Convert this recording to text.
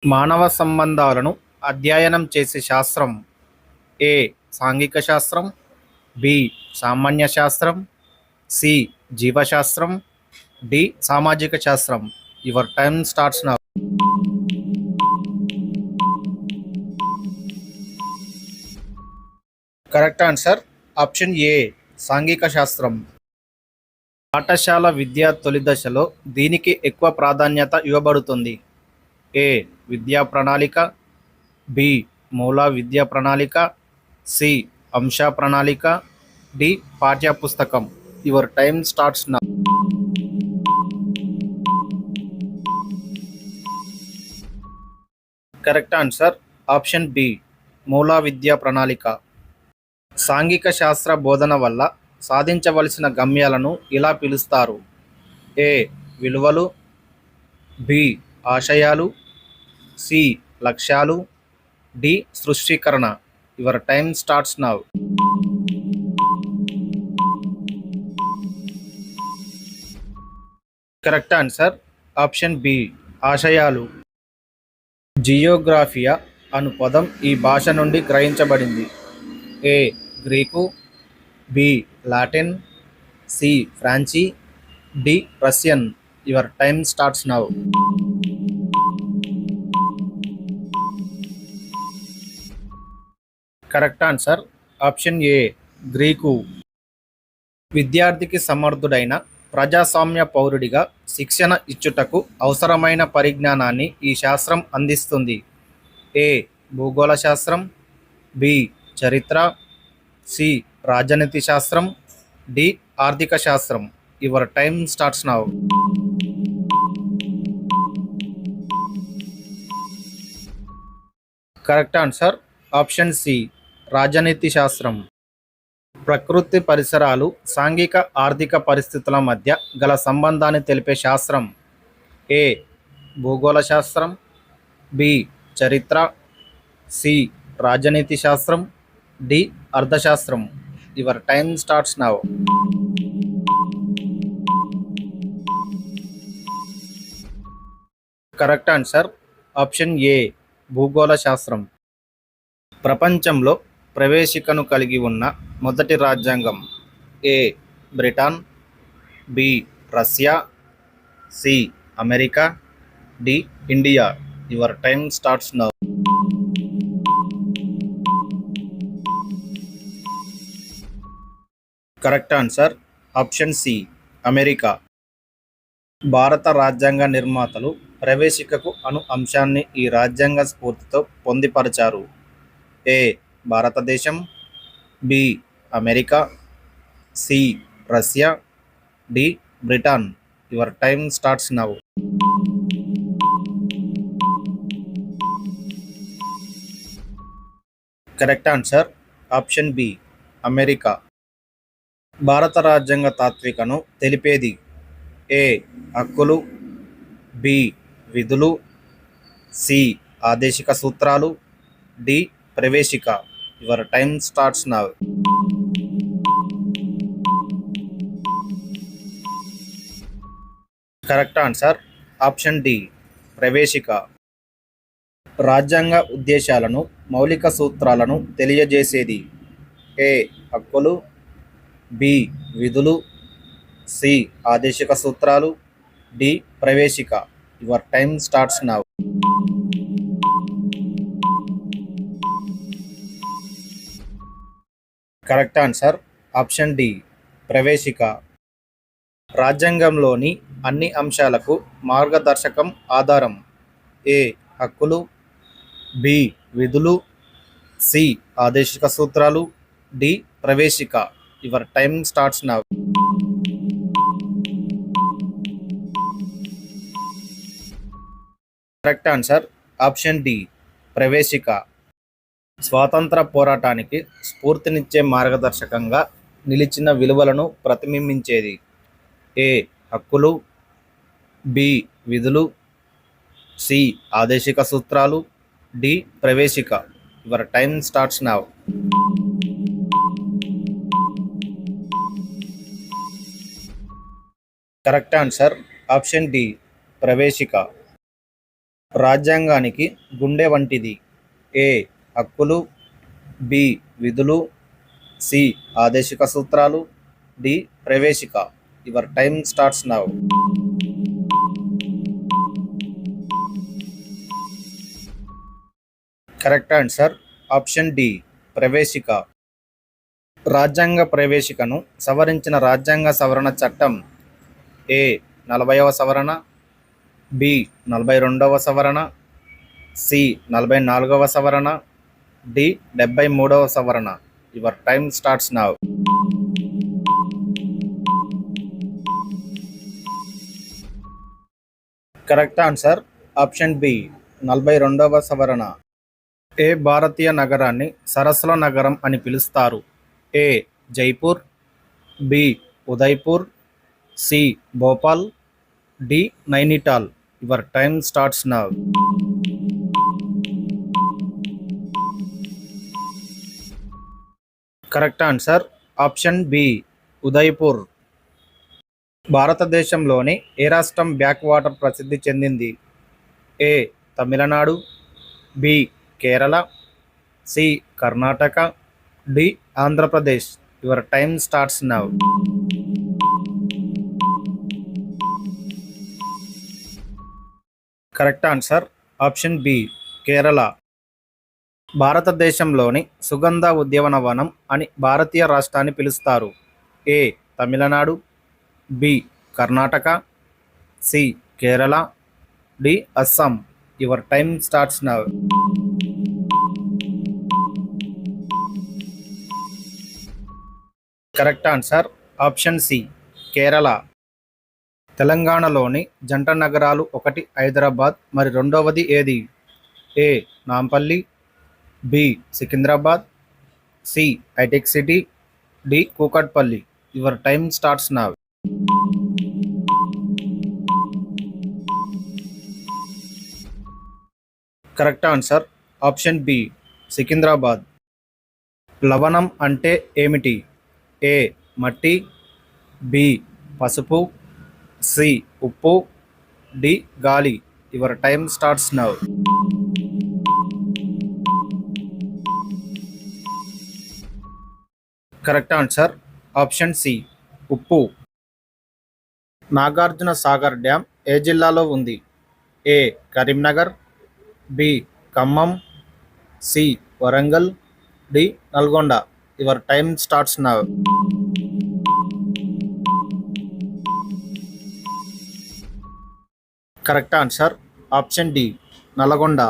మానవ సంబంధాలను అధ్యయనం చేసే శాస్త్రం. ఏ. సాంఘిక శాస్త్రం. బి. సామాన్య శాస్త్రం. సి. జీవశాస్త్రం. డి. సామాజిక శాస్త్రం. Your time starts now. Correct answer option ఏ. సాంఘిక శాస్త్రం. పాఠశాల విద్య తొలి దశలో దీనికి ఎక్కువ ప్రాధాన్యత ఇవ్వబడుతుంది. ఏ. విద్యా ప్రణాళిక. బి. మూల విద్యా ప్రణాళిక. సి. అంశ ప్రణాళిక. డి. పాఠ్య పుస్తకం. Your time starts now. Correct answer option B. మూల విద్యా ప్రణాళిక. సాంఘిక శాస్త్ర బోధన వల్ల సాధించవలసిన గమ్యాలను ఇలా పిలుస్తారు. ఏ. విలువలు. బి. ఆశయాలు. సి. లక్ష్యాలు. డి. సృష్టీకరణ. Your time starts now. Correct answer option B. ఆశయాలు. జియోగ్రాఫియా అను పదం ఈ భాష నుండి గ్రహించబడింది. A. Greek. B. Latin. C. ఫ్రాన్సీ. D. Russian. Your time starts now. Correct answer option A. Greek. విద్యార్థికి సమర్థుడైన ప్రజాస్వామ్య పౌరుడిగా శిక్షణ ఇచ్చుటకు అవసరమైన పరిజ్ఞానాన్ని ఈ శాస్త్రం అందిస్తుంది. ఏ. భూగోళ శాస్త్రం. బి. చరిత్ర. సి. రాజనీతి శాస్త్రం. డి. ఆర్థిక శాస్త్రం. Your time starts now. Correct answer option C. రాజనీతి శాస్త్రం. ప్రకృతి పరిసరాలు సాంఘిక ఆర్థిక పరిస్థితుల మధ్య గల సంబంధాన్ని తెలిపే శాస్త్రం. ఏ. భూగోళ శాస్త్రం. బి. చరిత్ర. సి. రాజనీతి శాస్త్రం. డి. అర్థశాస్త్రం. Your time starts now. Correct answer option A. భూగోళ శాస్త్రం. ప్రపంచంలో ప్రవేశికను కలిగి ఉన్న మొదటి రాజ్యాంగం. A. Britain. B. Russia. C. America. D. India. Your time starts now. Correct answer option C. America. భారత రాజ్యాంగ నిర్మాతలు ప్రవేశికకు అను అంశాన్ని ఈ రాజ్యాంగ స్ఫూర్తితో పొందిపరిచారు. ఏ. భారతదేశం. B. America. C. Russia. D. Britain. Your time starts now. Correct answer option B. America. భారత రాజ్యాంగ తాత్వికను తెలిపేది. ఏ. హక్కులు. బి. విధులు. సి. ఆదేశిక సూత్రాలు. డి. ప్రవేశిక. Your time starts now. Correct answer option D. ప్రవేశిక. రాజ్యాంగ ఉద్దేశాలను మౌలిక సూత్రాలను తెలియజేసేది. ఏ. హక్కులు. బి. విధులు. సి. ఆదేశిక సూత్రాలు. డి. ప్రవేశిక. Your time starts now. Correct answer option D. ప్రవేశిక. రాజ్యాంగంలోని అన్ని అంశాలకు మార్గదర్శకం ఆధారం. ఏ. హక్కులు. బి. విధులు. సి. ఆదేశిక సూత్రాలు. డి. ప్రవేశిక. Your time starts now. Correct answer option D. ప్రవేశిక. స్వాతంత్ర పోరాటానికి స్ఫూర్తినిచ్చే మార్గదర్శకంగా నిలిచిన విలువలను ప్రతిబింబించేది. ఏ. హక్కులు. బి. విధులు. సి. ఆదేశిక సూత్రాలు. డి. ప్రవేశిక. Your time starts now. Correct answer option D. ప్రవేశిక. రాజ్యాంగానికి గుండె వంటిది. ఏ. హక్కులు. బి. విధులు. సి. ఆదేశిక సూత్రాలు. డి. ప్రవేశిక. Your time starts now. Correct answer option D. ప్రవేశిక. రాజ్యాంగ ప్రవేశికను సవరించిన రాజ్యాంగ సవరణ చట్టం ఏ. 40వ సవరణ. బి. 42వ సవరణ. సి. 44వ సవరణ. డి. 73వ సవరణ. Your time starts now. Correct answer option B. 42వ సవరణ. ఏ భారతీయ నగరాన్ని సరస్సుల నగరం అని పిలుస్తారు? A. Jaipur. B. Udaipur. C. Bhopal. D. Nainital. Your time starts now. Correct answer option B. Udaipur. భారతదేశంలోని ఏ రాష్ట్రం బ్యాక్ వాటర్ ప్రసిద్ధి చెందింది? A. Tamil Nadu. B. Kerala. C. Karnataka. D. Andhra Pradesh. Your time starts now. Correct answer option B. Kerala. భారతదేశంలోని సుగంధ ఉద్యానవనం అని భారతీయ రాష్ట్రాన్ని పిలుస్తారు? ఏ. Tamil Nadu. B. Karnataka. C. Kerala. D. Assam. Your time starts now. Correct answer option C. Kerala. తెలంగాణలోని జంట నగరాలు ఒకటి హైదరాబాద్, మరి రెండవది ఏది? A. Nampally. B. Secunderabad. C. Hitech city. D. Kukatpally. Your time starts now. Correct answer option B. Secunderabad. లవణం అంటే ఏమిటి? ఏ. మట్టి. బి. పసుపు. సి. ఉప్పు. డి. గాలి. Your time starts now. Correct answer option C. ఉప్పు. నాగార్జున సాగర్ డ్యామ్ ఏ జిల్లాలో ఉంది? A. Karimnagar. B. Khammam. C. Warangal. D. Nalgonda. Your time starts now. Correct answer option D. Nalgonda.